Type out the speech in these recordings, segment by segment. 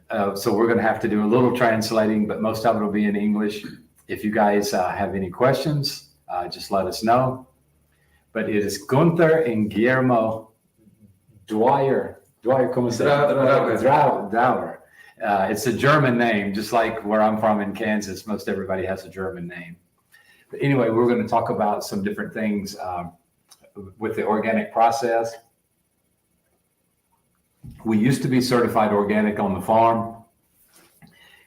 So we're going to have to do a little translating, but most of it will be in English. If you guys have any questions, just let us know. But it is Gunther and Guillermo Dwyer. Dwyer, ¿cómo se llama? Dauer. It's a German name, just like where I'm from in Kansas. Most everybody has a German name. But anyway, we're going to talk about some different things with the organic process. We used to be certified organic on the farm.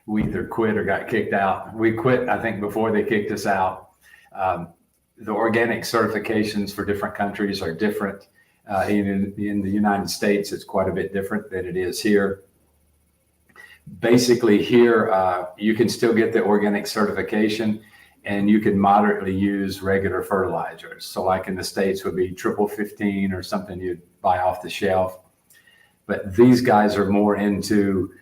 We either quit or got kicked out. We quit, I think, before they kicked us out. The organic certifications for different countries are different. In the United States, it's quite a bit different than it is here. Basically here, you can still get the organic certification and you can moderately use regular fertilizers. So like in the States would be triple 15 or something you'd buy off the shelf. But these guys are more into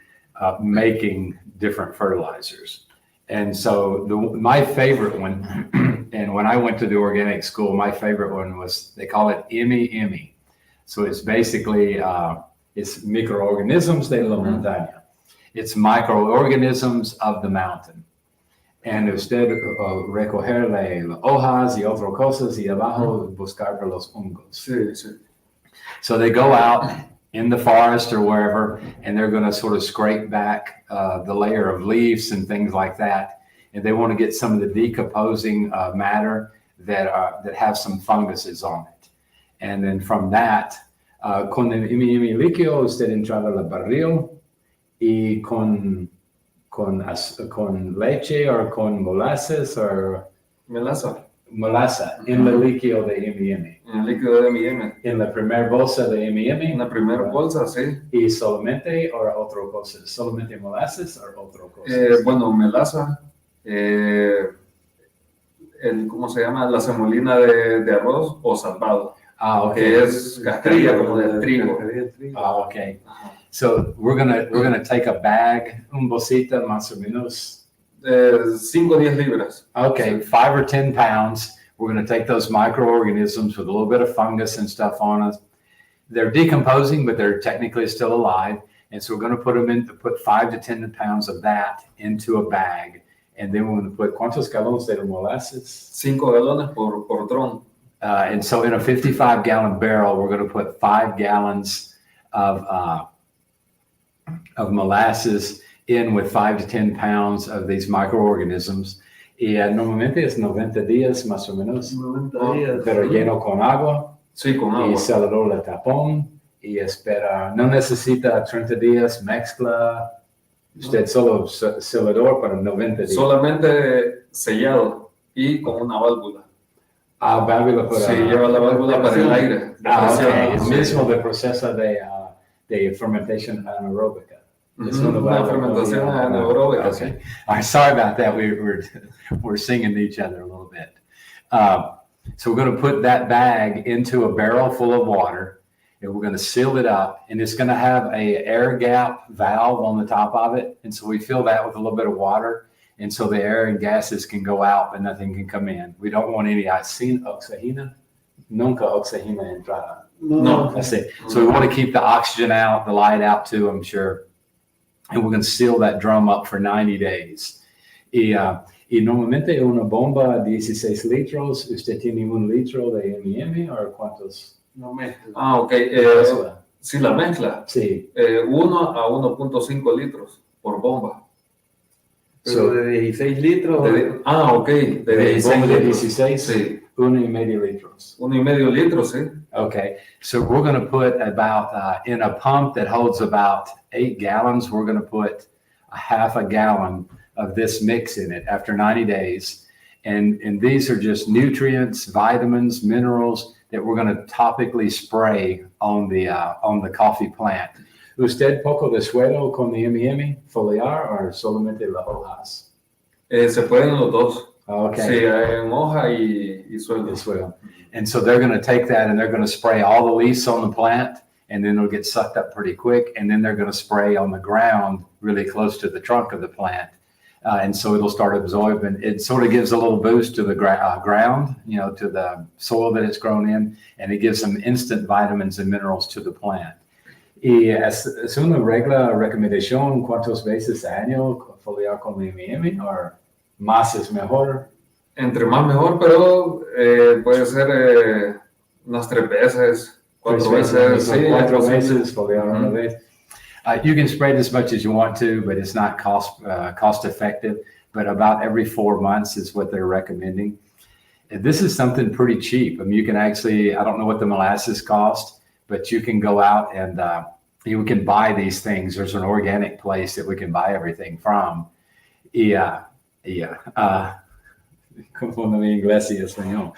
making different fertilizers. And so my favorite one, and when I went to the organic school, my favorite one was, they call it IMI. So it's basically, it's microorganismos de la montaña. It's microorganisms of the mountain. And usted recoger las hojas y otras cosas y abajo buscar por los hongos. Sí, sí. So they go out in the forest or wherever, and they're going to sort of scrape back the layer of leaves and things like that. And they want to get some of the decomposing matter that have some funguses on it. And then from that, con el IMI líquido, usted entraba al barril y con leche o con molasses o Melaza. Molasa en el líquido de IMI. En el líquido de M&M. En la primera bolsa de IMI. En la primera bolsa, sí. Y solamente o otra cosa, solamente molasses o otra cosa. Bueno, melaza, ¿cómo se llama? La semolina de arroz o salvado. Okay. Que es cascarilla como del trigo. Okay. So we're gonna take a bag, un bolsita más o menos. 5 o 10 libras. Okay, 5 or 10 pounds. We're going to take those microorganisms with a little bit of fungus and stuff on us. They're decomposing, but they're technically still alive. And so we're going to put 5 to 10 pounds of that into a bag. And then we're going to put ¿cuántos galones de molasses? 5 galones por dron. And so in a 55-gallon barrel, we're going to put 5 gallons of molasses in with 5 to 10 pounds of these microorganisms. Y normalmente es 90 días más o menos. 90 días. Pero lleno con agua. Sí, con agua. Y cerró el tapón y espera. No necesita 30 días, mezcla. Usted solo sellador para 90 días. Solamente sellado y con una válvula. Válvula para... Sí, lleva la válvula para el aire. Okay. El mismo del proceso de fermentación anaeróbica. Una fermentación anaeróbica. Okay. All right, sorry about that. We're singing to each other a little bit. So we're going to put that bag into a barrel full of water, and we're going to seal it up, and it's going to have a air gap valve on the top of it. And so we fill that with a little bit of water, and so the air and gases can go out, but nothing can come in. We don't want any oxygen. Nunca oxygen entrada. No. That's it. So we want to keep the oxygen out, the light out too, I'm sure. And we're going to seal that drum up for 90 days. Y normalmente una bomba 16 litros, ¿usted tiene 1 litro de M&M o cuántos? No mezcla. Ok. Sí, la mezcla. Sí. 1 a 1.5 litros por bomba. So, de 16 litros. Ok. De 16? Sí. 1.5 litros. 1.5 litros, sí. Okay, so we're going to put about, in a pump that holds about 8 gallons, we're going to put a half a gallon of this mix in it after 90 days. And these are just nutrients, vitamins, minerals that we're going to topically spray on the coffee plant. ¿Usted poco de suelo con el M&M foliar o solamente las hojas? Se pueden los dos. Okay. Sí, en hoja y suelo. And so they're going to take that and they're going to spray all the leaves on the plant, and then it'll get sucked up pretty quick. And then they're going to spray on the ground really close to the trunk of the plant. And so it'll start absorbing. It sort of gives a little boost to the ground, to the soil that it's grown in, and it gives some instant vitamins and minerals to the plant. Y es una regla, recomendación, ¿cuántas veces al año foliar con M&M? ¿O más es mejor? Entre más mejor, pero puede ser unas 3 veces, 4 veces. Sí, es 4 posible. veces foliar una vez. You can spray it as much as you want to, but it's not cost effective. But about every 4 months is what they're recommending. And this is something pretty cheap. I mean, you can actually, I don't know what the molasses cost, but you can go out and you can buy these things. There's an organic place that we can buy everything from. Confundo mi inglés y español.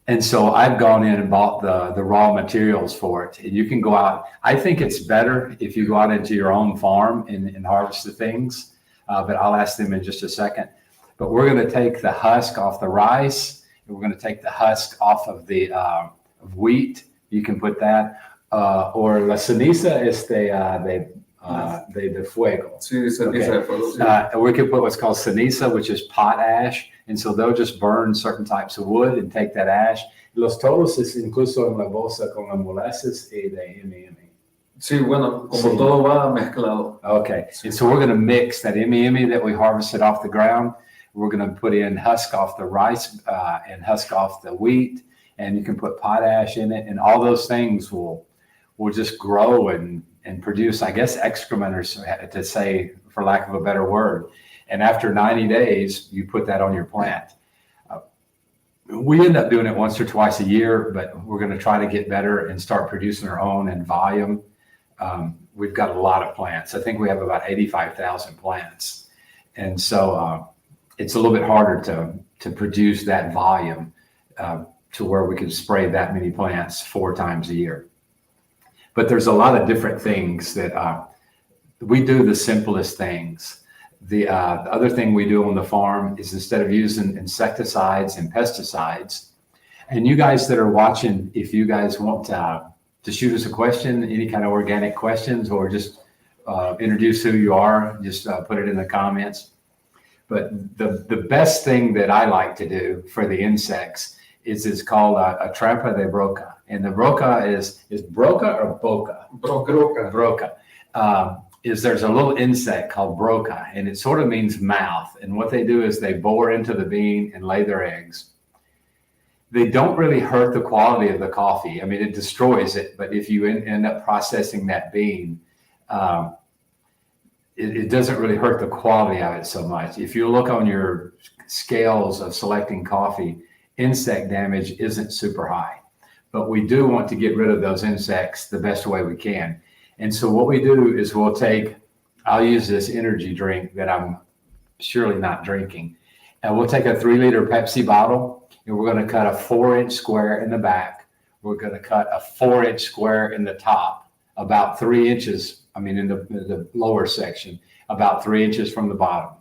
And so I've gone in and bought the raw materials for it. And you can go out. I think it's better if you go out into your own farm and harvest the things. But I'll ask them in just a second. But we're going to take the husk off the rice. And we're going to take the husk off of the of wheat. You can put that. Or la ceniza es de fuego. Sí, ceniza de fuego. Sí. And we can put what's called ceniza, which is pot ash. And so they'll just burn certain types of wood and take that ash. Los todos es incluso en la bolsa con la molasses y de M&M. Sí, bueno, como todo va mezclado. Okay, and so we're going to mix that M&M that we harvested off the ground. We're going to put in husk off the rice and husk off the wheat, and you can put potash in it, and all those things will just grow and produce, I guess, excrement, or to say, for lack of a better word. And after 90 days, you put that on your plant. We end up doing it once or twice a year, but we're going to try to get better and start producing our own in volume. We've got a lot of plants. I think we have about 85,000 plants. And so it's a little bit harder to produce that volume to where we can spray that many plants 4 times a year. But there's a lot of different things that we do, the simplest things. The other thing we do on the farm is, instead of using insecticides and pesticides, and you guys that are watching, if you guys want to shoot us a question, any kind of organic questions, or just introduce who you are, just put it in the comments. But the best thing that I like to do for the insects is it's called a trampa de broca. And the broca is broca or boca? Broca. Broca. There's a little insect called broca, and it sort of means mouth. And what they do is they bore into the bean and lay their eggs. They don't really hurt the quality of the coffee. I mean, it destroys it, but if you end up processing that bean, it doesn't really hurt the quality of it so much. If you look on your scales of selecting coffee, insect damage isn't super high, but we do want to get rid of those insects the best way we can. And so what we do is I'll use this energy drink that I'm surely not drinking. And we'll take a 3-liter Pepsi bottle, and we're going to cut a 4-inch square in the back. We're going to cut a 4-inch square in the top, about 3 inches, in the lower section, about 3 inches from the bottom.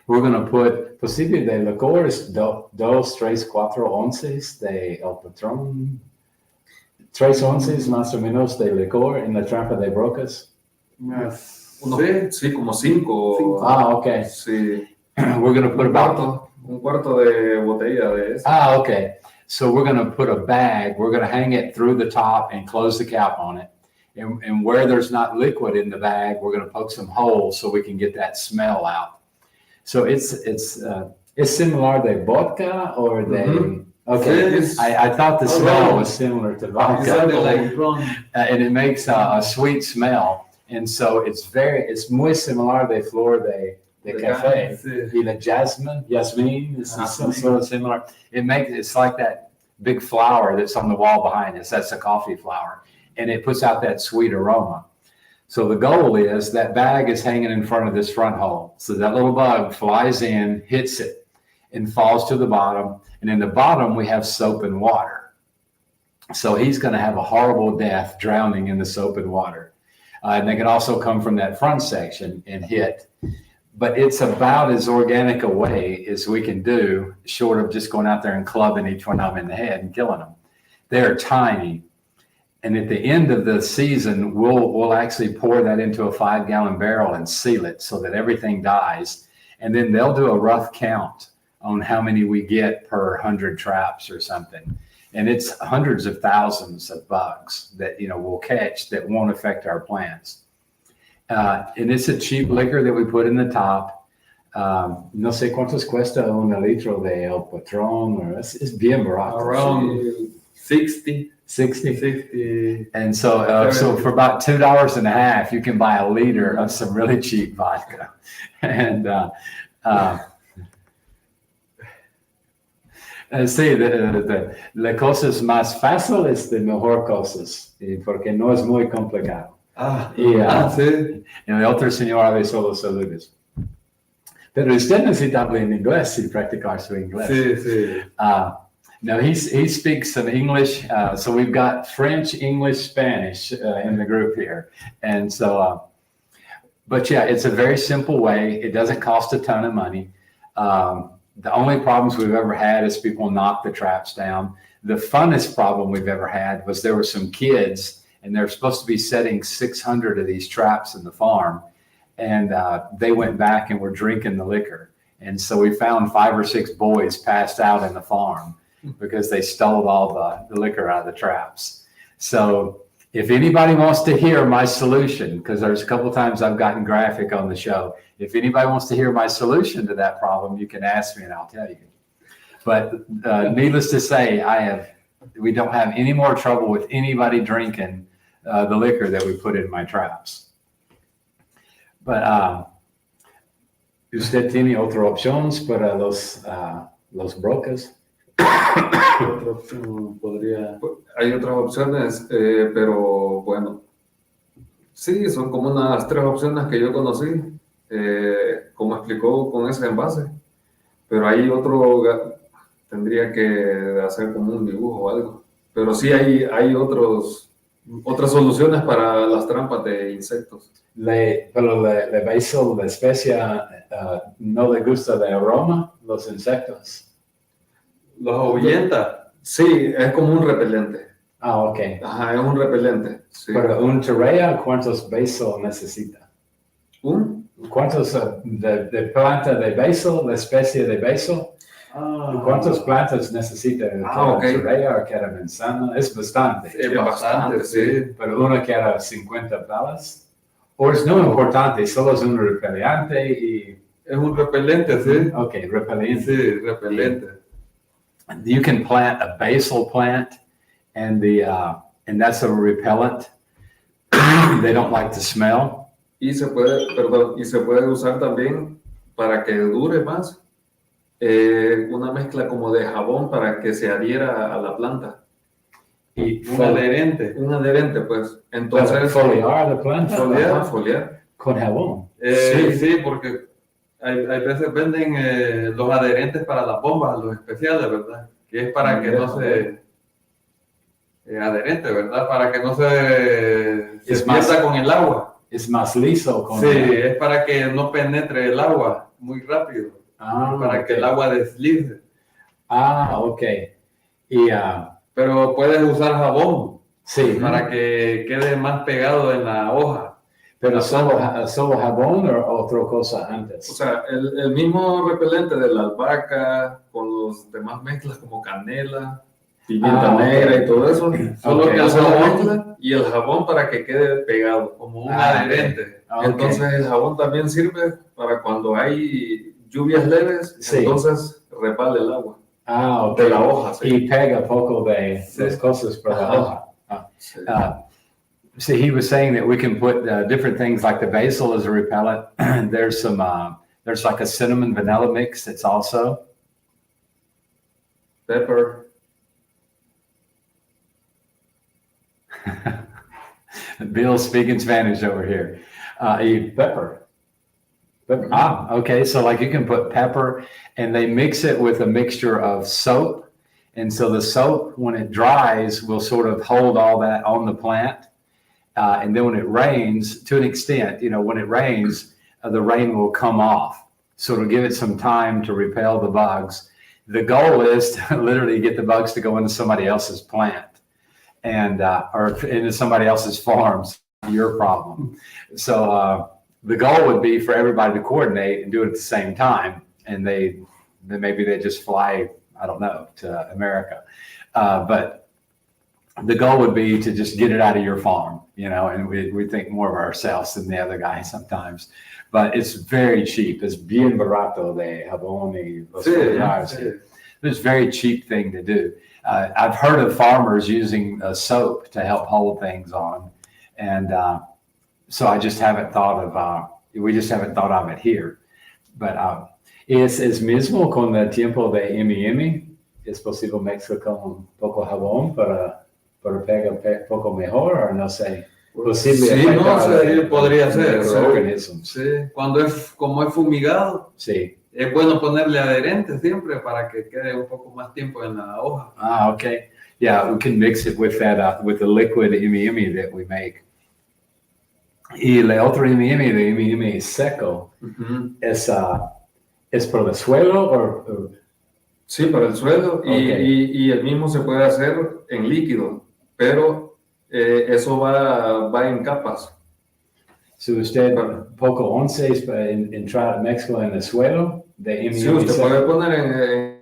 We're going to put posible de licores 2, 3, 4 onces de el patrón. 3 onces más o menos de licor en la trampa de brocas. Sí, como 5. Okay. Sí. We're going to put un cuarto de botella de eso. Okay. So we're going to put a bag. We're going to hang it through the top and close the cap on it. And where there's not liquid in the bag, we're going to poke some holes so we can get that smell out. So it's similar to vodka or the. Okay, I thought the smell was similar to vodka, and it makes a sweet smell, and so it's muy similar de flor de café. Y la jasmine is sort of similar. It's like that big flower that's on the wall behind us. That's a coffee flower, and it puts out that sweet aroma. So the goal is that bag is hanging in front of this front hole, so that little bug flies in, hits it, and falls to the bottom. And in the bottom, we have soap and water. So he's going to have a horrible death drowning in the soap and water. And they can also come from that front section and hit. But it's about as organic a way as we can do, short of just going out there and clubbing each one of them in the head and killing them. They're tiny. And at the end of the season, we'll actually pour that into a 5-gallon barrel and seal it so that everything dies. And then they'll do a rough count on how many we get per 100 traps or something. And it's hundreds of thousands of bugs that, we'll catch that won't affect our plants. And it's a cheap liquor that we put in the top. No sé cuántos cuesta un litro de El Patrón, it's bien barato. Around 60. 60. And so for about $2.50, you can buy a liter of some really cheap vodka. And sí, la cosas más fáciles de mejor cosas, porque no es muy complicado. Sí. Y el otro señor avisó los saludos. Pero usted necesita hablar en inglés y practicar su inglés. Sí. Now he speaks some English, so we've got French, English, Spanish in the group here. And so, but yeah, it's a very simple way. It doesn't cost a ton of money. The only problems we've ever had is people knock the traps down. The funnest problem we've ever had was there were some kids, and they're supposed to be setting 600 of these traps in the farm. And they went back and were drinking the liquor. And so we found 5 or 6 boys passed out in the farm because they stole all the liquor out of the traps. So if anybody wants to hear my solution, because there's a couple times I've gotten graphic on the show, if anybody wants to hear my solution to that problem, you can ask me and I'll tell you. But needless to say, we don't have any more trouble with anybody drinking the liquor that we put in my traps. But ¿usted tiene otras opciones para los brocas? Otra opción podría... Hay otras opciones, pero bueno, sí, son como unas 3 opciones que yo conocí, como explicó con ese envase, pero hay otro, tendría que hacer como un dibujo o algo, pero sí hay otras soluciones para las trampas de insectos. Pero le basil, la especie, no le gusta el aroma, los insectos. ¿Los ahuyenta? Sí, es como un repelente. Ok. Ajá, es un repelente. Sí. Pero un terrea, ¿cuántos basil necesita? ¿Cuántos de planta de basil, la especie de basil? ¿Cuántas plantas necesita? Okay. Terrea o cada manzana? Es bastante. Es bastante, sí. Pero uno quiera 50 palas. ¿O es no importante? Solo es un repelente y... Es un repelente, sí. Ok, repelente. Sí, repelente. You can plant a basil plant, and that's a repellent. They don't like the smell. Y se puede usar también para que dure más. Una mezcla como de jabón para que se adhiera a la planta. Y un adherente, pues. Entonces, foliar la planta. Foliar. Con jabón. Sí, porque hay veces venden los adherentes para las bombas, los especiales, ¿verdad? Que es para que no se... adherente, ¿verdad? Para que no se pierda con el agua. Es más liso. Es para que no penetre el agua muy rápido. Para que el agua deslice. Ok. Pero puedes usar jabón. Sí. Para que quede más pegado en la hoja. Pero solo jabón o otra cosa antes. O sea, el mismo repelente de la albahaca con los demás mezclas como canela, pimienta negra y todo eso. Solo que el jabón y el jabón para que quede pegado como un adherente. Entonces el jabón también sirve para cuando hay lluvias leves, entonces repale el agua. De la hoja. Sí. Y pega poco de las cosas por la hoja. So he was saying that we can put different things like the basil as a repellent. There's like a cinnamon vanilla mix that's also. Pepper. Bill's speaking Spanish over here. Pepper. Okay. So like you can put pepper and they mix it with a mixture of soap. And so the soap, when it dries, will sort of hold all that on the plant. And then when it rains, to an extent, when it rains, the rain will come off. So it'll give it some time to repel the bugs. The goal is to literally get the bugs to go into somebody else's plant and or into somebody else's farms. Your problem. So the goal would be for everybody to coordinate and do it at the same time. And then maybe they just fly, I don't know, to America. But the goal would be to just get it out of your farm, and we think more of ourselves than the other guy sometimes. But it's very cheap. It's bien barato de jabón y los foliares. It's a very cheap thing to do. I've heard of farmers using soap to help hold things on. And so I just haven't thought of, we just haven't thought of it here. But es mismo con el tiempo de M&M. ¿Es posible mezclar con un poco jabón para pegar un poco mejor o no sé? Posible. Sí, no sé, podría ser. Sí, como es fumigado, sí. Es bueno ponerle adherente siempre para que quede un poco más tiempo en la hoja. Okay. Yeah, we can mix it with that, with the liquid M&M that we make. Y el otro M&M, de M&M seco, ¿es para el suelo o? Sí, para el suelo. Okay. Y el mismo se puede hacer en líquido, pero eso va en capas. So usted poco once entrar mezcla en el suelo de M&M. Sí, usted puede poner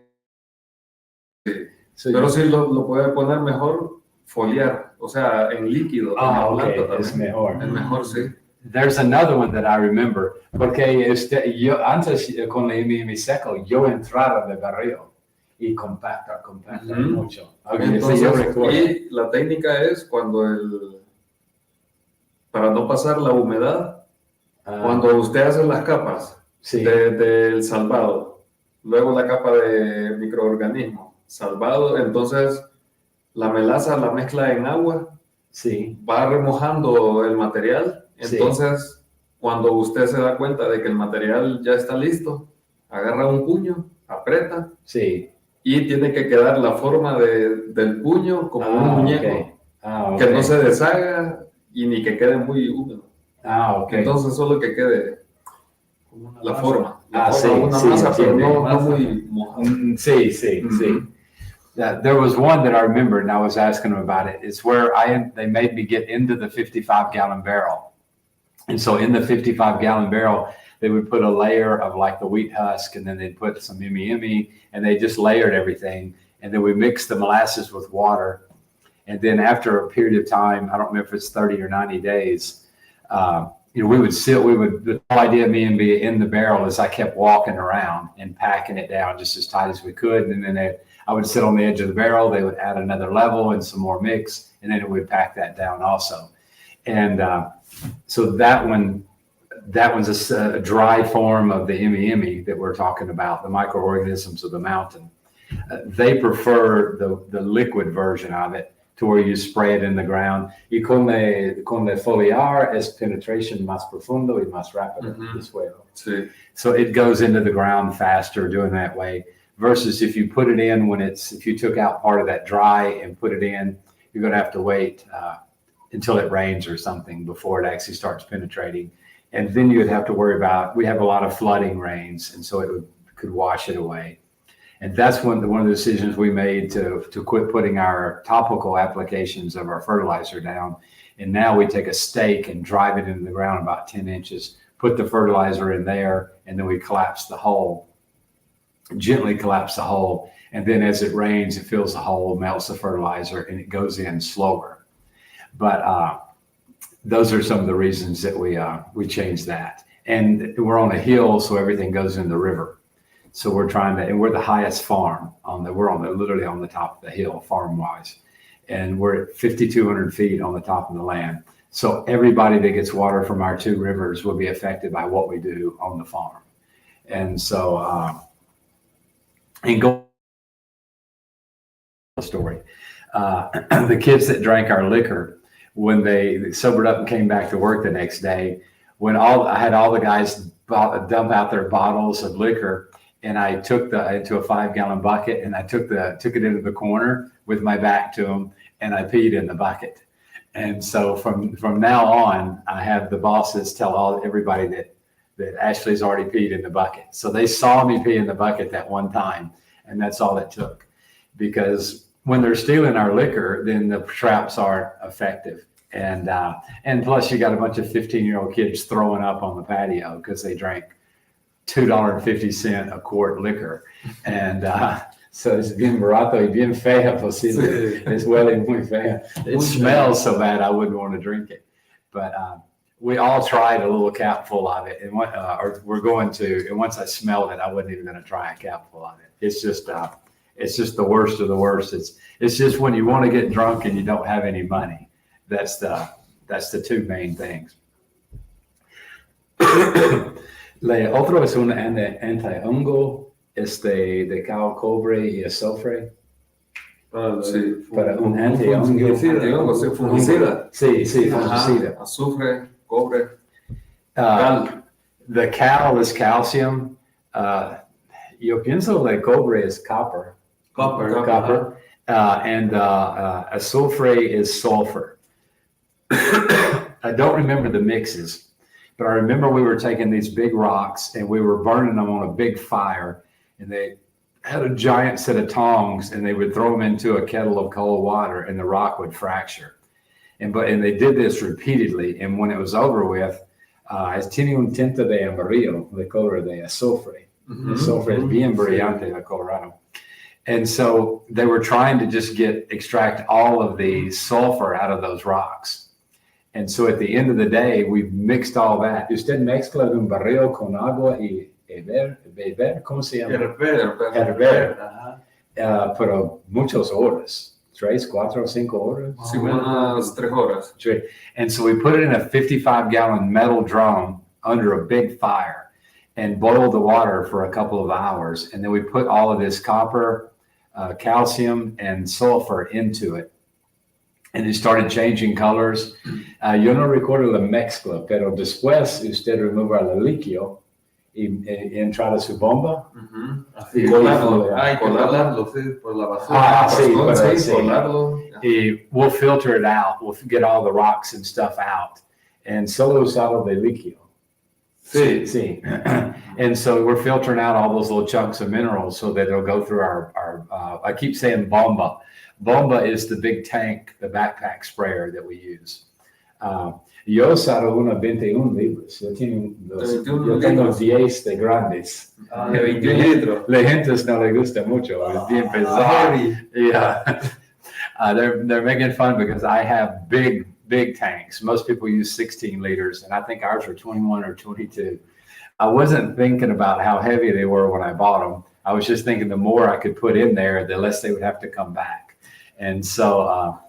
pero sí lo puede poner mejor foliar, o sea, en líquido. Okay, es mejor. Es mejor, sí. There's another one that I remember, porque yo antes con el M&M seco, yo entraba de barril y compacta mucho. Okay, entonces, y la técnica es para no pasar la humedad, cuando usted hace las capas del salvado, luego la capa de microorganismos, salvado, entonces la melaza la mezcla en agua, va remojando el material, entonces cuando usted se da cuenta de que el material ya está listo, agarra un puño, aprieta, y tiene que quedar la forma del puño como un muñeco, que no se deshaga y ni que quede muy húmedo. Entonces solo que quede la forma. Una masa, pero no muy mojada. There was one that I remember, and I was asking them about it. It's where they made me get into the 55-gallon barrel. And so in the 55-gallon barrel, they would put a layer of like the wheat husk, and then they'd put some M&M, and they just layered everything. And then we mixed the molasses with water. And then after a period of time, I don't remember if it's 30 or 90 days, the whole idea of me being in the barrel is I kept walking around and packing it down just as tight as we could. And then I would sit on the edge of the barrel, they would add another level and some more mix, and then it would pack that down also. And so that one's a dry form of the M&M that we're talking about, the microorganisms of the mountain. They prefer the liquid version of it, to where you spray it in the ground. Y con el foliar es penetración más profundo y más rápido del suelo. So it goes into the ground faster doing that way. Versus if you put it in if you took out part of that dry and put it in, you're going to have to wait until it rains or something before it actually starts penetrating. And then you would have to worry about, we have a lot of flooding rains, and so it could wash it away. And that's one of the decisions we made to quit putting our topical applications of our fertilizer down. And now we take a stake and drive it into the ground about 10 inches, put the fertilizer in there, and then we gently collapse the hole. And then as it rains, it fills the hole, melts the fertilizer, and it goes in slower. But those are some of the reasons that we changed that. And we're on a hill, so everything goes in the river. So we're and we're the highest farm literally on the top of the hill, farm-wise. And we're at 5,200 feet on the top of the land. So everybody that gets water from our two rivers will be affected by what we do on the farm. And so, story, the kids that drank our liquor, when they sobered up and came back to work the next day, I had all the guys dump out their bottles of liquor, and I took into a 5-gallon bucket, and I took it into the corner with my back to them, and I peed in the bucket. And so from now on, I have the bosses tell everybody that Ashley's already peed in the bucket. So they saw me pee in the bucket that one time, and that's all it took. Because when they're stealing our liquor, then the traps aren't effective. And plus you got a bunch of 15-year-old kids throwing up on the patio because they drank $2.50 a quart liquor. And So es bien barato y bien fea posible. Es huele muy fea. It smells so bad I wouldn't want to drink it. But we all tried a little capful of it, and or we're going to. And once I smelled it, I wasn't even going to try a capful of it. It's just the worst of the worst. It's just when you want to get drunk and you don't have any money. That's the two main things. Le otro es un anti-hongo, de cal, cobre y azufre. Sí. Para un anti-hongo. Fungicida. Sí, fungicida. Azufre, cobre. The cal is calcium. Yo pienso the cobre is copper. Copper. And azufre is sulfur. I don't remember the mixes, but I remember we were taking these big rocks and we were burning them on a big fire, and they had a giant set of tongs and they would throw them into a kettle of cold water and the rock would fracture. And they did this repeatedly. And when it was over with, tiene un tinte de amarillo, the color de azufre. Azufre es bien brillante in Colorado. And so they were trying to just extract all of the sulfur out of those rocks. And so at the end of the day, we mixed all that. Usted mezcla un barril con agua y beber, ¿cómo se llama? Hervir. Pero muchas horas. 3, 4, 5 horas? Sí, unas 3 horas. And so we put it in a 55-gallon metal drum under a big fire and boiled the water for a couple of hours. And then we put all of this copper, calcium, and sulfur into it. And it started changing colors. Yo no recuerdo la mezcla, pero después usted remueve el líquido y entra su bomba. Y colarlo. Colarlo, sí, por la basura. Sí, colarlo. Y we'll filter it out. We'll get all the rocks and stuff out. And solo usado de líquido. Sí. And so we're filtering out all those little chunks of minerals so that it'll go through our I keep saying bomba. Bomba is the big tank, the backpack sprayer that we use. Yo usaron una 21 libras. Yo tengo 10 de grandes. De 21 litros. La gente no le gusta mucho. Es bien pesado. Yeah. They're making fun because I have big tanks. Most people use 16 liters, and I think ours are 21 or 22. I wasn't thinking about how heavy they were when I bought them. I was just thinking the more I could put in there, the less they would have to come back. And so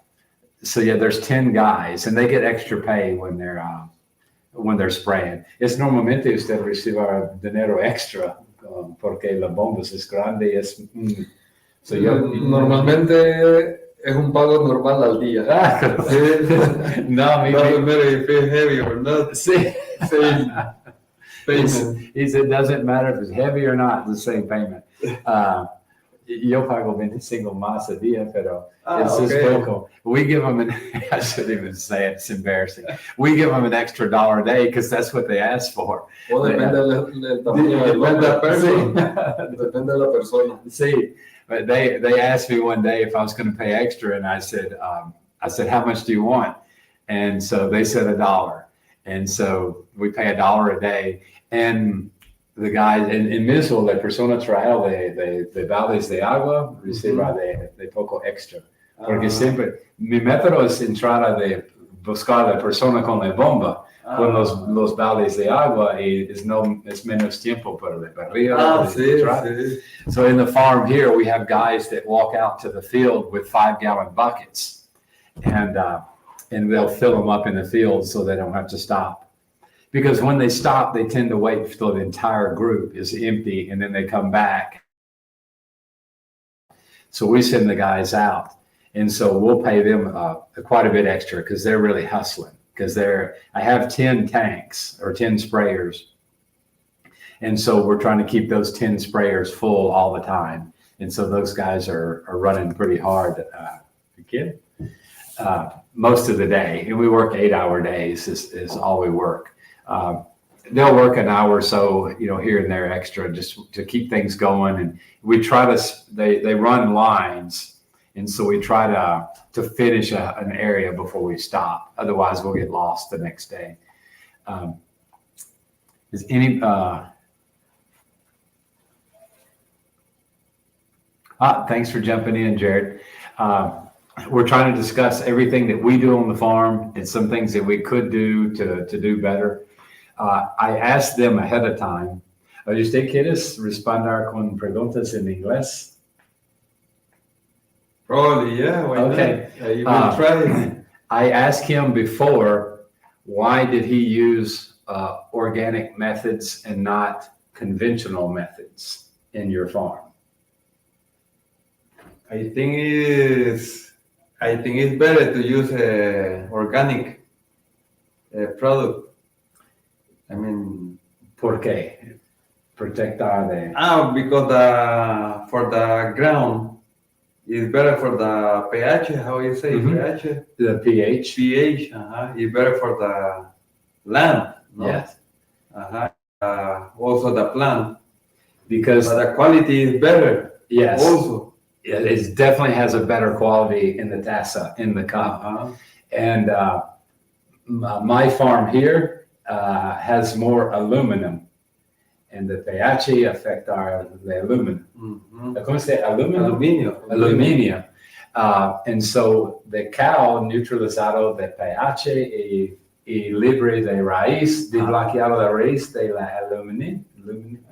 yeah, there's 10 guys, and they get extra pay when they're spraying. Es normalmente usted recibe dinero extra porque la bomba es grande. Normalmente es un pago normal al día. No, doesn't matter if it's heavy or not. Sí. Same payment. He said, it doesn't matter if it's heavy or not, it's the same payment. Yo pago 25 más a día, pero it's just poco. We give them I shouldn't even say it, it's embarrassing. We give them an extra $1 a day because that's what they ask for. O depende del tamaño depende de la persona. See, but they asked me one day if I was going to pay extra, and I said, how much do you want? And so they said $1. And so we pay $1 a day. And the guys en mismo, la persona trae de baldes de agua, reciba de poco extra. Porque siempre, mi método es entrar a buscar a la persona con la bomba, con los baldes de agua, y es menos tiempo para la barriga. Sí. So in the farm here, we have guys that walk out to the field with 5-gallon buckets, and they'll fill them up in the field so they don't have to stop. Because when they stop, they tend to wait till the entire group is empty, and then they come back. So we send the guys out, and so we'll pay them quite a bit extra because they're really hustling. Because I have 10 tanks or 10 sprayers, and so we're trying to keep those 10 sprayers full all the time. And so those guys are running pretty hard. Most of the day, and we work 8-hour days is all we work. They'll work an hour or so, here and there extra just to keep things going. And we try they run lines. And so we try to finish an area before we stop. Otherwise we'll get lost the next day. Thanks for jumping in, Jared. We're trying to discuss everything that we do on the farm and some things that we could do to do better. I asked them ahead of time. ¿Usted quiere responder con preguntas en inglés? Probably, yeah. Why Okay. not? You will try. I asked him before, why did he use organic methods and not conventional methods in your farm? I think it's better to use organic product. I mean, ¿Por qué? Protectar de... because for the ground is better for the pH. How you say pH? The pH. pH. Is better for the land. No? Yes. Also the plant. Because But the quality is better. yes, Also. it definitely has a better quality in the taza, in the cup. And my farm here has more aluminum, and the pH affect the aluminum. ¿Cómo se dice? Aluminio. And so the cow neutralizado de pH y libre de raíz, desbloqueado de raíz de la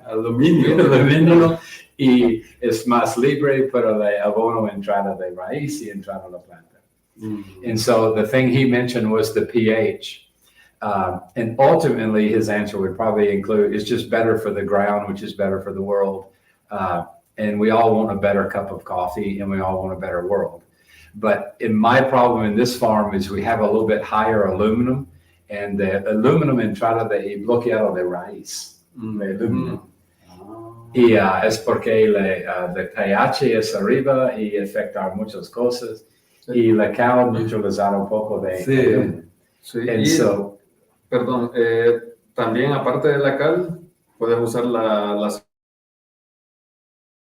aluminio y es más libre para el abono entrada de raíz y entrada a la planta. And so the thing he mentioned was the pH. And ultimately, his answer would probably include, it's just better for the ground, which is better for the world. And we all want a better cup of coffee, and we all want a better world. But my problem in this farm is we have a little bit higher aluminum, and the aluminum entrada de bloqueado de raíz. De aluminum. Y es porque el pH es arriba y afecta muchas cosas. Y la cal neutralizar un poco de aluminum. Sí. And so, Perdón, también aparte de la cal, puedes usar la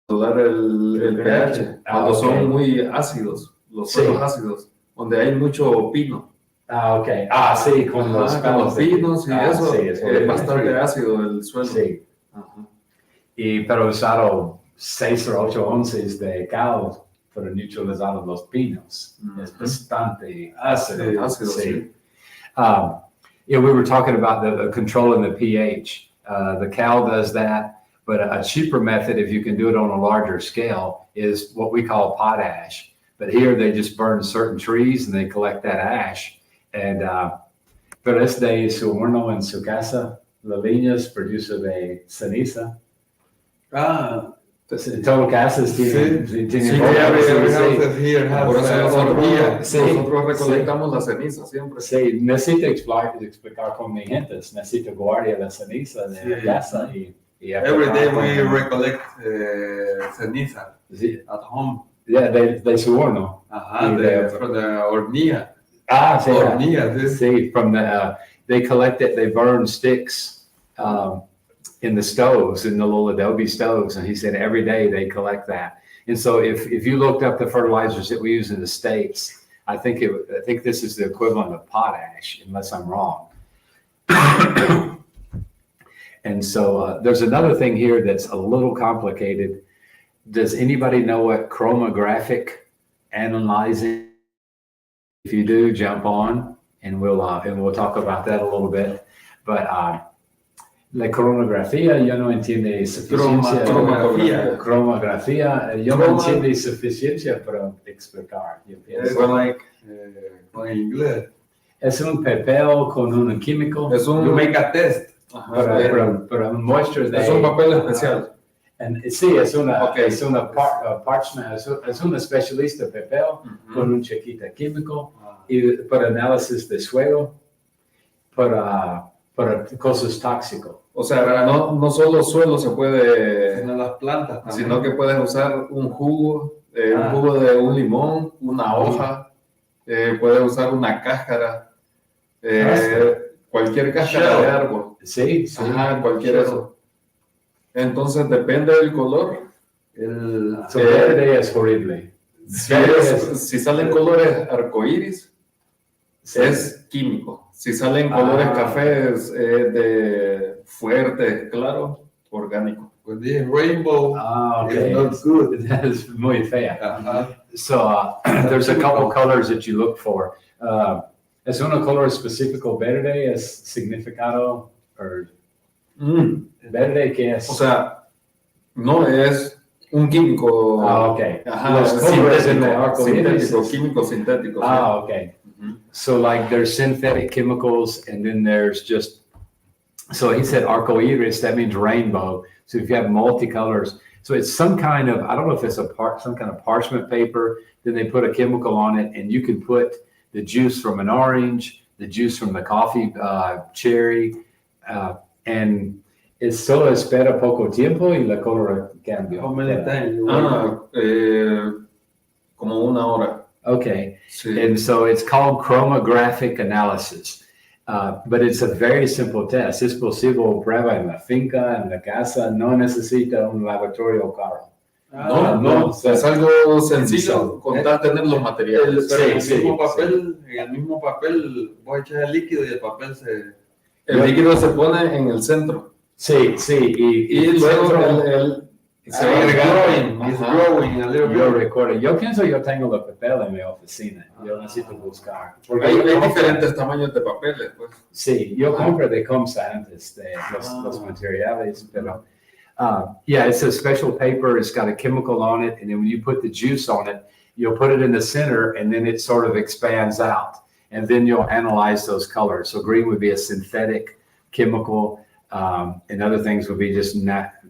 el pH cuando son muy ácidos, los suelos ácidos, donde hay mucho pino. okay. Sí, con los Con los pinos y eso, sí, es bastante ácido el suelo. Sí. Pero usaron 6 o 8 onzas de cal para neutralizar los pinos. Es bastante ácido. Sí. We were talking about the controlling the pH. The cal does that, but a cheaper method, if you can do it on a larger scale, is what we call potash. But here they just burn certain trees and they collect that ash. And pero es de su horno en su casa. La leña es produce de ceniza. Entonces, todas casas tienen Por eso nosotros recolectamos la ceniza siempre. Sí, necesito explicar con mi gente, necesito guardar la ceniza de la casa y Every day we recollect ceniza at home. Yeah, de su horno. From the hornilla. Sí. Hornilla, sí, from the, they collect it, they burn sticks in the stoves, in the little adobe stoves. And he said every day they collect that. And so if you looked up the fertilizers that we use in the States, I think this is the equivalent of potash, unless I'm wrong. And so there's another thing here that's a little complicated. Does anybody know what chromographic analyzing? If you do, jump on, and we'll talk about that a little bit. But la cronografía, yo no entiendo suficiencia. Chromografía, yo no entiendo suficiencia para explicar. Yo pienso. Con inglés. Es un papel con un químico. Es un... You make a test. Para un muestra de... Es un papel especial. Sí, es una parchment, es un especialista papel con un chiquita químico y para análisis de suelo, para cosas tóxicas. O sea, no solo suelo se puede, Sino las plantas también. sino que puedes usar un jugo de un limón, una hoja, puedes usar una cáscara, cualquier cáscara de árbol. Sí. Cualquier eso. Entonces depende del color. Verde es horrible. Si salen colores arcoíris, es químico. Si salen colores cafés de fuerte, claro, orgánico. With this rainbow, Okay. it's not good. That is muy fea. Uh-huh. So there's a couple colors that you look for. ¿Es un color específico verde? ¿Es significado? Or verde que es? O sea, no es un químico. Okay. Ajá, Los colores en el sintético, arco iris sintético, es- químico sintético. sí. Okay. Ujú. So like there's synthetic chemicals and then there's just, so he said arcoiris, that means rainbow. So if you have multicolors, so it's some kind of, I don't know if it's some kind of parchment paper, then they put a chemical on it and you can put the juice from an orange, the juice from the coffee cherry, and es solo espera poco tiempo y la color cambia. How many times you Como una hora. Okay. Sí. And so it's called chromographic analysis. But it's a very simple test. Es posible prueba en la finca, en la casa, no necesita un laboratorio caro. No, es algo sencillo con tal tener los materiales. Pero en el Sí, mismo sí, papel, en el mismo papel, vos echas el líquido y el papel se... El líquido se pone en el centro Sí, sí. y luego Se va growing, it's Ajá. growing a little Yo bit. recuerdo, yo pienso yo tengo la papel en mi oficina. Yo necesito buscar. Porque Hay yo- diferentes tamaños de papeles, pues. Sí, yo compro de Comsa antes de los materiales, pero yeah, it's a special paper. It's got a chemical on it, and then when you put the juice on it, you'll put it in the center, and then it sort of expands out, and then you'll analyze those colors. So green would be a synthetic chemical, and other things would be just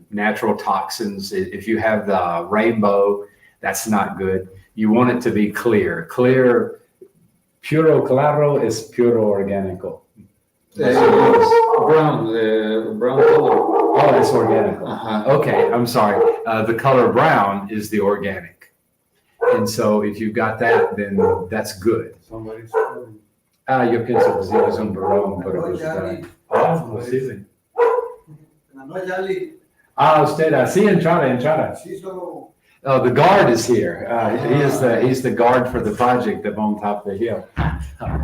natural toxins. If you have the rainbow, that's not good. You want it to be clear. Clear, puro claro is puro orgánico. Brown color. Oh, that's organic. Ajá. Okay, I'm sorry. The color brown is the organic. And so if you've got that, then that's good. Somebody's calling. Yo pienso que sí es un varón, pero pues, posible. Usted, sí, entrada. Oh, the guard is here. He's the guard for the project up on top of the hill.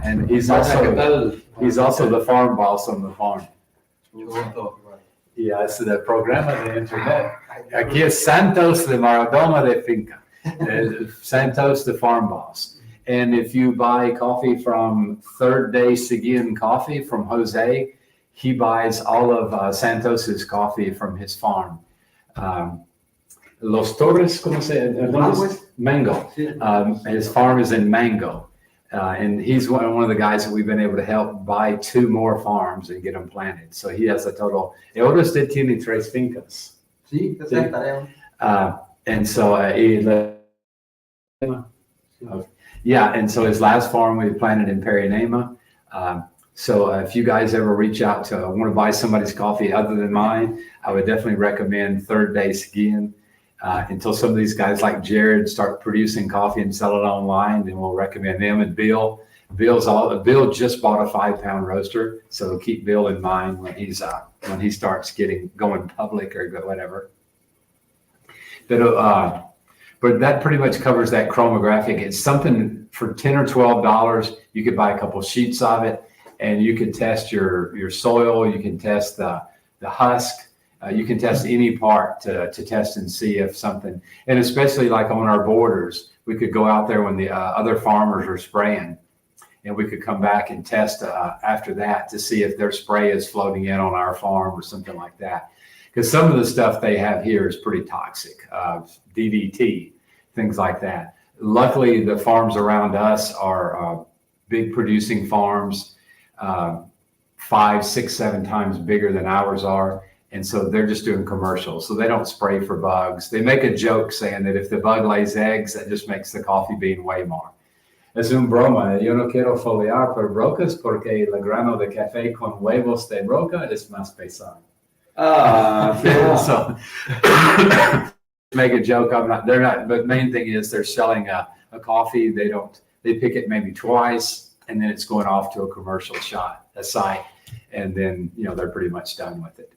And he's also the farm boss on the farm. Y es el programa de internet. Aquí es Santos de Maradona de Finca. Santos the farm boss. And if you buy coffee from Third Day Seguin Coffee from Jose, he buys all of Santos's coffee from his farm. Los Torres, ¿cómo se llama? Mango. His farm is in Mango. And he's one of the guys that we've been able to help buy 2 more farms and get them planted. So he has a total. Ahora usted tiene 3 fincas. Sí, And so, yeah, and so his last farm we planted in Parinema. So if you guys ever reach out to want to buy somebody's coffee other than mine, I would definitely recommend Third Day Seguin. Until some of these guys like Jared start producing coffee and sell it online, then we'll recommend them. And Bill just bought a 5-pound roaster, so keep Bill in mind when he starts going public or whatever. But that pretty much covers that chromographic. It's something for $10 or $12. You could buy a couple sheets of it, and you can test your soil. You can test the husk. You can test any part to test and see if something, and especially like on our borders, we could go out there when the other farmers are spraying, and we could come back and test after that to see if their spray is floating in on our farm or something like that. Because some of the stuff they have here is pretty toxic, DDT, things like that. Luckily, the farms around us are big producing farms, 5, 6, 7 times bigger than ours are. And so they're just doing commercials. So they don't spray for bugs. They make a joke saying that if the bug lays eggs, that just makes the coffee bean way more. Es un broma. Yo no quiero foliar por brocas porque el grano de café con huevos de broca es más pesado. So make a joke. They're not, but main thing is they're selling a coffee. They pick it maybe twice and then it's going off to a commercial site. And then, they're pretty much done with it.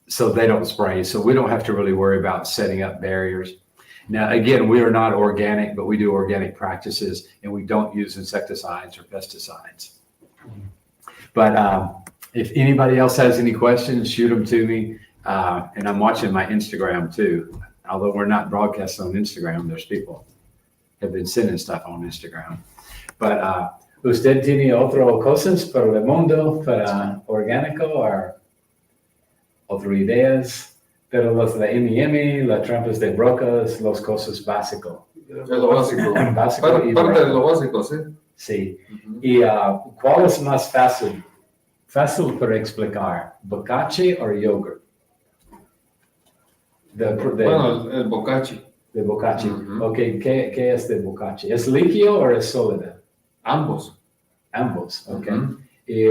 So they don't spray. So we don't have to really worry about setting up barriers. Now, again, we are not organic, but we do organic practices and we don't use insecticides or pesticides. But if anybody else has any questions, shoot them to me. And I'm watching my Instagram too. Although we're not broadcasting on Instagram, there's people have been sending stuff on Instagram. But ¿usted tiene otras cosas para el mundo, para orgánico o otras ideas? Pero los de M&M, las trampas de brocas, las cosas básicas. Es lo básico. Básico y Parte de rápido. lo básico, sí. Sí. Ujú. ¿Y cuál es más fácil? Fácil para explicar, bocache o yogurt? Bueno, el bocachi. De bocache. Ujú. Ok, ¿qué es de bocache? ¿Es líquido o es sólida? Ambos. Ambos, ok. Ujú. Y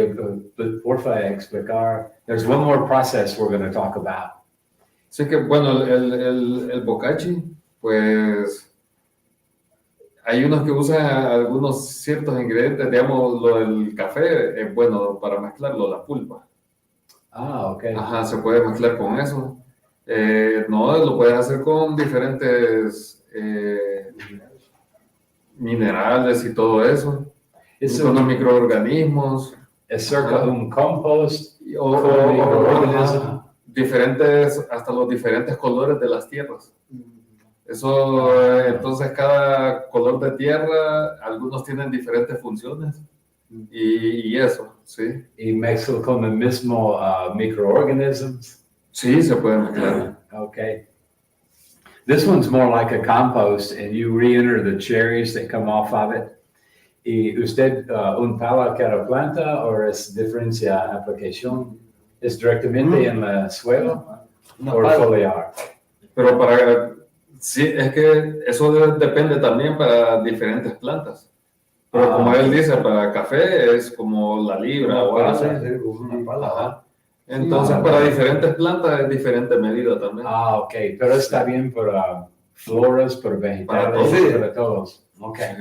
porfa explicar. There's one more process we're going to talk about. Así que, bueno, el bocachi, pues, hay unos que usan algunos ciertos ingredientes, digamos, lo del café, es bueno para mezclarlo, la pulpa. Ah, ok. Ajá, se puede mezclar con eso. No, lo puedes hacer con diferentes minerales y todo eso. Es Con los microorganismos. es cerca de un compost O, con microorganismos. diferentes, hasta los diferentes colores de las tierras. Eso, entonces cada color de tierra, algunos tienen diferentes funciones y eso, sí. Y mezcla con el mismo microorganisms. Sí, se puede mezclar. Okay. This one's more like a compost, and you re-enter the cherries that come off of it. ¿Y usted un pala cada planta o es diferencia aplicación? ¿Es directamente en el suelo o foliar? Pero sí, es que eso depende también para diferentes plantas. Pero como él dice, para café es como la libra o algo así. Una pala. Ajá. Entonces, para diferentes plantas es diferente medida también. Ah, ok. Pero está bien para floras, para vegetales, para todos. Okay.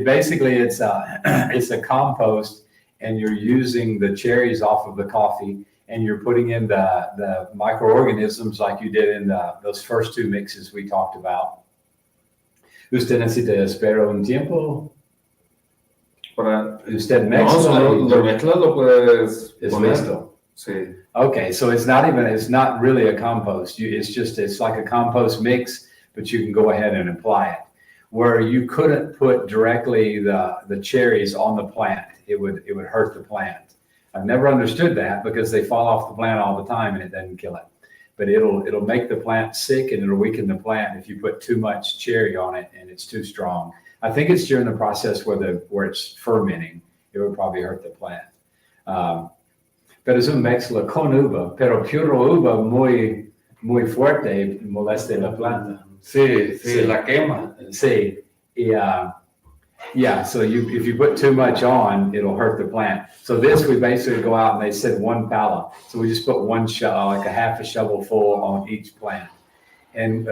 Basically, it's a compost, and you're using the cherries off of the coffee, and you're putting in the microorganisms like you did in those first two mixes we talked about. ¿Usted necesita esperar un tiempo? ¿Usted No, mezcla? solo lo mezclas, lo puedes Es poner. listo. Sí. Okay, so it's not really a compost. It's like a compost mix, but you can go ahead and apply it. Where you couldn't put directly the cherries on the plant, it would hurt the plant. I've never understood that because they fall off the plant all the time and it doesn't kill it. But it'll make the plant sick and it'll weaken the plant if you put too much cherry on it and it's too strong. I think it's during the process where it's fermenting, it would probably hurt the plant. Pero es un mezcla con uva, pero puro uva muy fuerte molesta la planta. Sí, Sí. la quema. Sí. Yeah, so if you put too much on, it'll hurt the plant. So this, we basically go out and they said one pallet. So we just put one like a half a shovel full on each plant. And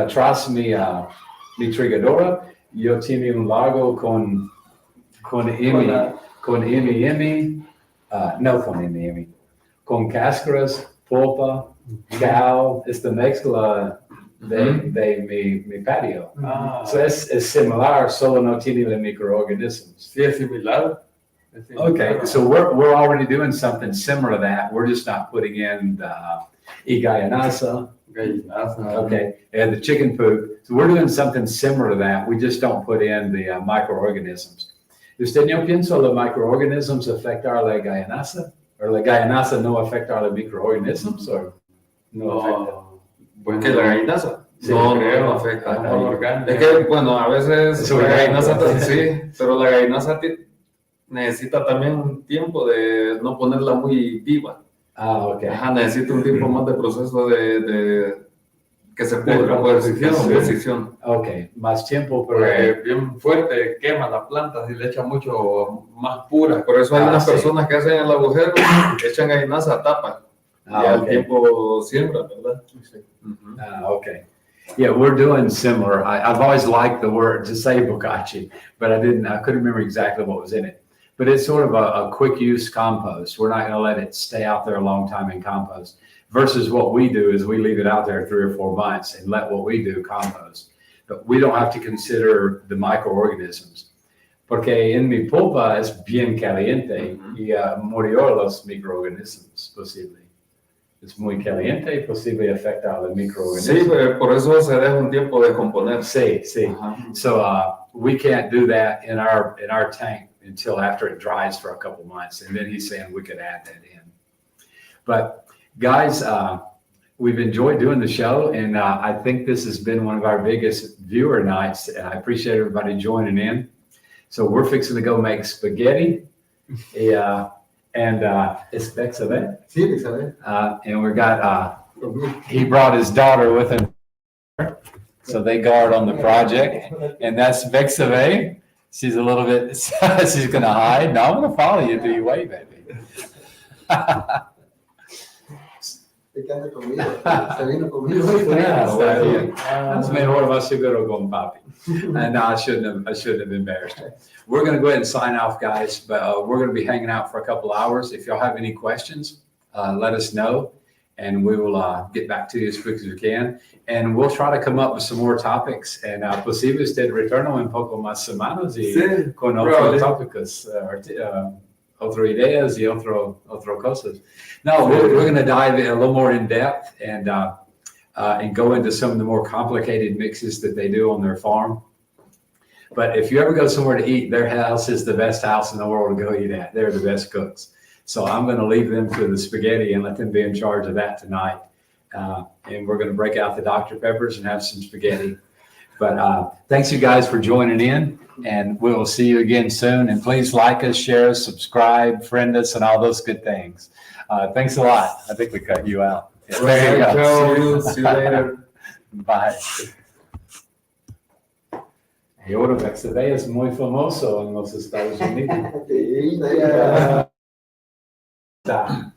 tras mi trigadora, yo tenía un largo con M&M, no con M&M, con cáscaras, polpa, cal, esta mezcla de mi patio. So es similar, solo no tiene los microorganismos. Sí, es similar. Okay, so we're already doing something similar to that. We're just not putting in the gallinaza, okay, and the chicken poop. So we're doing something similar to that. We just don't put in the microorganisms. ¿Usted no piensa los microorganisms afectar la gallinaza? ¿O la gallinaza no afecta a los microorganismos? ¿O no afecta? Bueno, ¿Que la gallinaza? Sí, no creo. afecta. No, orgánica. Es que, bueno, a veces Es la gallinaza, orgánico. sí, pero la gallinaza necesita también un tiempo de no ponerla muy viva. Ah, okay. Ajá, necesita un tiempo más de proceso de que se pudra, pues, composición. Okay, más tiempo, pero porque bien fuerte, quema las plantas y le echa mucho más pura. Por eso hay unas sí. personas que hacen el agujero, echan gallinaza, tapan. Y al okay. tiempo siembra, ¿verdad? Okay. Yeah, we're doing similar. I've always liked the word to say bokashi, but I couldn't remember exactly what was in it. But it's sort of a quick use compost. We're not going to let it stay out there a long time in compost. Versus what we do is we leave it out there 3 or 4 months and let what we do compost. But we don't have to consider the microorganisms. Porque en mi pulpa es bien caliente Ujú. y murió los microorganismos posible. Es muy caliente y posible afecta a los Sí, microorganismos. por eso se deja un tiempo de componerse. Sí, sí. Ajá. So we can't do that in our tank until after it dries for a couple months, and then he's saying we could add that in. But guys, we've enjoyed doing the show, and I think this has been one of our biggest viewer nights. I appreciate everybody joining in. So we're fixing to go make spaghetti, and it's Bexavet. Sí, Elizabeth. And we got he brought his daughter with him, so they guard on the project, and that's Bexavet. She's a little bit, she's gonna hide. No, I'm gonna follow you till you wave at me. Se queda conmigo. Se vino conmigo. Está bien. Es mejor más seguro con papi. And no, I shouldn't have embarrassed her. We're gonna go ahead and sign off, guys, but we're gonna be hanging out for a couple hours. If y'all have any questions, let us know, and we will get back to you as quick as we can. And we'll try to come up with some more topics. And posible usted retorno en poco más semanas y Sí, con probably. otros tópicos, otras ideas y otro cosas. No, we're going to dive in a little more in depth and go into some of the more complicated mixes that they do on their farm. But if you ever go somewhere to eat, their house is the best house in the world to go eat at. They're the best cooks. So I'm going to leave them to the spaghetti and let them be in charge of that tonight. And we're going to break out the Dr. Peppers and have some spaghetti. But thanks you guys for joining in, and we'll see you again soon. And please like us, share us, subscribe, friend us, and all those good things. Thanks a lot. I think we cut you out. There you go. See you later. Bye. Y ahora Bexavet es muy famoso en los Estados Unidos. Sí, ya. Está.